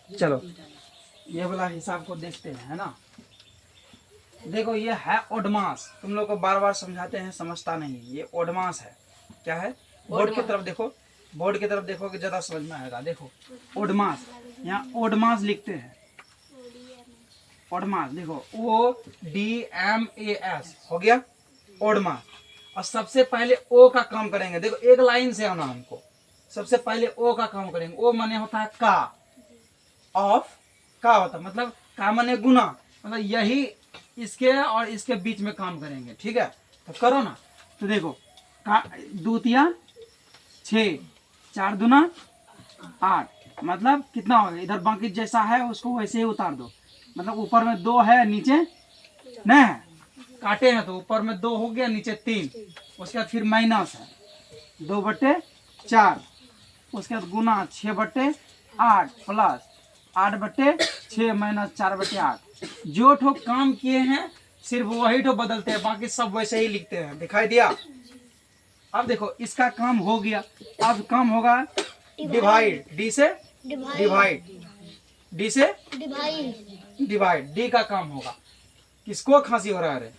चलो ये वाला हिसाब को देखते हैं, है ना। देखो ये है ओडमास, तुम लोग को बार बार समझाते हैं समझता नहीं, ये ओडमास है। क्या है? बोर्ड की तरफ देखो, बोर्ड की तरफ देखो कि ज्यादा समझ में आएगा। देखो ओडमास, यहाँ ओडमास लिखते हैं, ओडमास। देखो ODMAS हो गया ओडमास। और सबसे पहले ओ का काम करेंगे। देखो एक लाइन से आना हमको, सबसे पहले ओ का काम करेंगे। ओ माने होता है का, ऑफ का होता है मतलब का माने गुना, मतलब यही इसके और इसके बीच में काम करेंगे। ठीक है, तो करो ना। तो देखो का दूतिया 6, 4 दूना 8, मतलब कितना हो गया? इधर बाकी जैसा है उसको वैसे ही उतार दो। मतलब ऊपर में 2 है, नीचे नहीं है, काटे हैं तो ऊपर में 2 हो गया, नीचे 3। उसके बाद फिर माइनस है 2/4, उसके बाद गुना 6/8 प्लस 8/6 माइनस 4/8। जो ठो काम किए हैं सिर्फ वही ठो बदलते हैं, बाकी सब वैसे ही लिखते हैं। दिखाई दिया? अब देखो इसका काम हो गया, अब काम होगा डिवाइड। डी से डिवाइड, डी से डिवाइड, डी का काम होगा। किसको खांसी हो रहा है?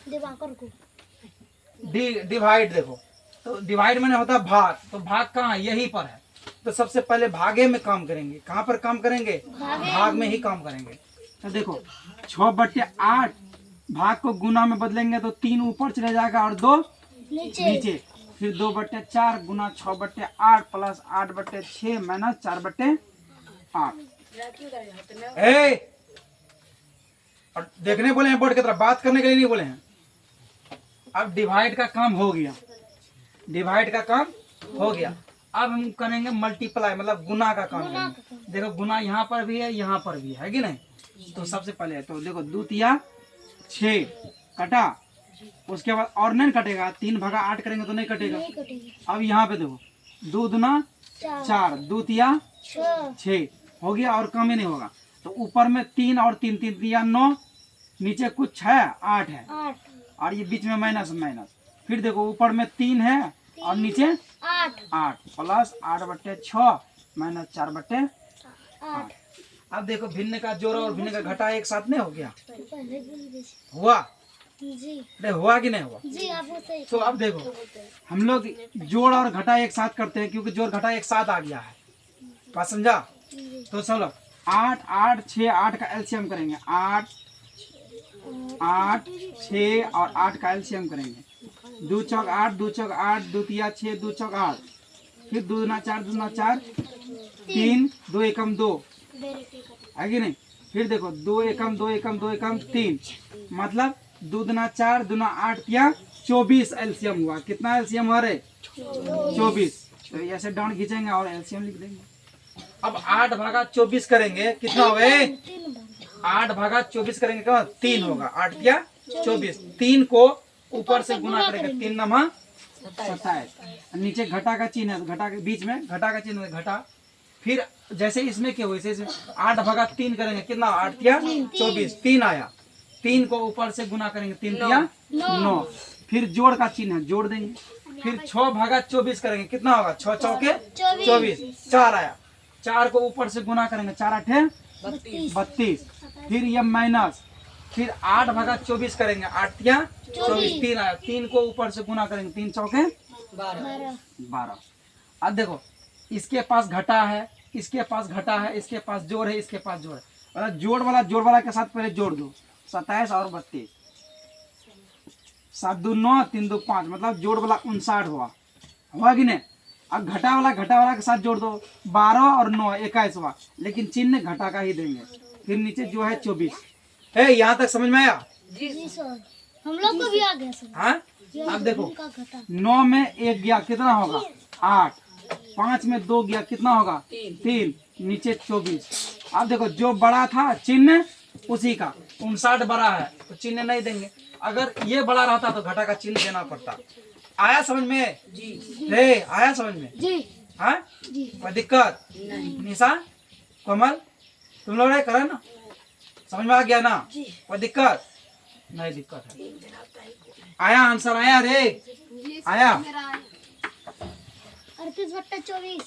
दिवाकर को डी डिवाइड। देखो तो डिवाइड मैंने होता है भाग, तो भाग कहाँ? यहीं पर है। तो सबसे पहले भागे में काम करेंगे। कहाँ पर काम करेंगे? भाग में ही काम करेंगे। तो देखो 6/8 भाग को गुना में बदलेंगे तो 3 ऊपर चले जाएगा और 2 नीचे। फिर 2/4 गुना 6/8 प्लस 8/6 माइनस 4/8। और देखने बोले हैं बोर्ड की तरफ, बात करने के लिए नहीं बोले हैं। अब डिवाइड का काम हो गया, डिवाइड का काम हो गया। अब हम करेंगे मल्टीप्लाई, मतलब गुना का काम करेंगे। देखो गुना यहाँ पर भी है, यहाँ पर भी है कि नहीं। तो सबसे पहले तो देखो दूतिया 6 कटा, उसके बाद और नहीं कटेगा, 3/8 करेंगे तो नहीं कटेगा। अब यहाँ पे देखो 2 दूना 4, दूतिया 6 हो गया और कम ही नहीं होगा। तो ऊपर में 3 और 3, 3 दिया 9, नीचे कुछ है 8 है, और ये बीच में माइनस माइनस। फिर देखो ऊपर में 3 है और नीचे 8 प्लस 8/6 माइनस 4/8। अब देखो भिन्न का जोड़ और भिन्न का घटा एक साथ नहीं हो गया? हुआ? अरे हुआ कि नहीं हुआ? जी आपने सही। तो अब देखो हम लोग जोड़ और घटा एक साथ करते हैं, क्योंकि जोड़ घटा एक साथ आ गया है। बात समझा? तो चलो 8 8 6 8 का एलसीएम करेंगे। 8 8 6 और 8 का एलसीएम करेंगे। 2 चौक 8, 2 चौक 8, दूतिया 6, 2 चौक 8, फिर 2 दूना 4, 2 दूना 4, 3, 2 एकम 2 है कि नहीं। फिर देखो 2 एकम 2 एकम 2 एकम 3, मतलब 2 दूना 4, 2 दूना 8 या 24 एलसीएम हुआ। कितना एलसीएम हुआ रे? 24। तो ऐसे डाउन खींचेंगे और एलसीएम लिख देंगे। अब 8/24 करेंगे, कितना हो गए? 8/24 करेंगे क्या? 3 होगा। 8 या 24, 3 को ऊपर से गुना करेंगे, 3 नमा 27। नीचे घटा का चिन्ह है, घटा के बीच में घटा का चिन्ह है, घटा। फिर जैसे इसमें क्या हुआ, जैसे 8/3 करेंगे, कितना? 8 या 24, 3 आया। 3 को ऊपर से गुना करेंगे, 3 या 9। फिर जोड़ का चिन्ह है, जोड़ देंगे। फिर 6/24 करेंगे, कितना होगा? 6 चौके 24, 4 आया। 4 को ऊपर से गुना करेंगे, 4 8 32। फिर ये माइनस, फिर 8/24 करेंगे, 8 या 24, 3 आया। 3 को ऊपर से गुना करेंगे, 3 चौके 12। अब देखो इसके पास घटा है, इसके पास घटा है, इसके पास जोड़ है, इसके पास जोड़ है। मतलब जोड़ वाला के साथ पहले जोड़ दो, 27 और 32। 7 2 9, 3 2 5, मतलब जोड़ वाला 59 हुआ कि नहीं। अब घटा वाला के साथ जोड़ दो, 12 और 9 21 हुआ, लेकिन चिन्ह घटा का ही देंगे। फिर नीचे जो है 24 है। यहाँ तक समझ में आया? जी सर, हम लोग को भी आ गया सर। हाँ अब देखो 9 में 1 गया, कितना होगा? 8। 5 में 2 गया, कितना होगा? 3, नीचे 24। अब देखो जो बड़ा था चिन्ह उसी का, 59 बड़ा है तो चिन्ह नहीं देंगे। अगर ये बड़ा रहता तो घटा का चिन्ह देना पड़ता। आया समझ में? जी। रे आया समझ में? जी। हाँ जी। कोई दिक्कत नहीं? निशा, कमल, तुम लोग करा ना, समझ में आ गया ना? कोई दिक्कत नहीं? दिक्कत है? आया आंसर आया रे? आया 38/24।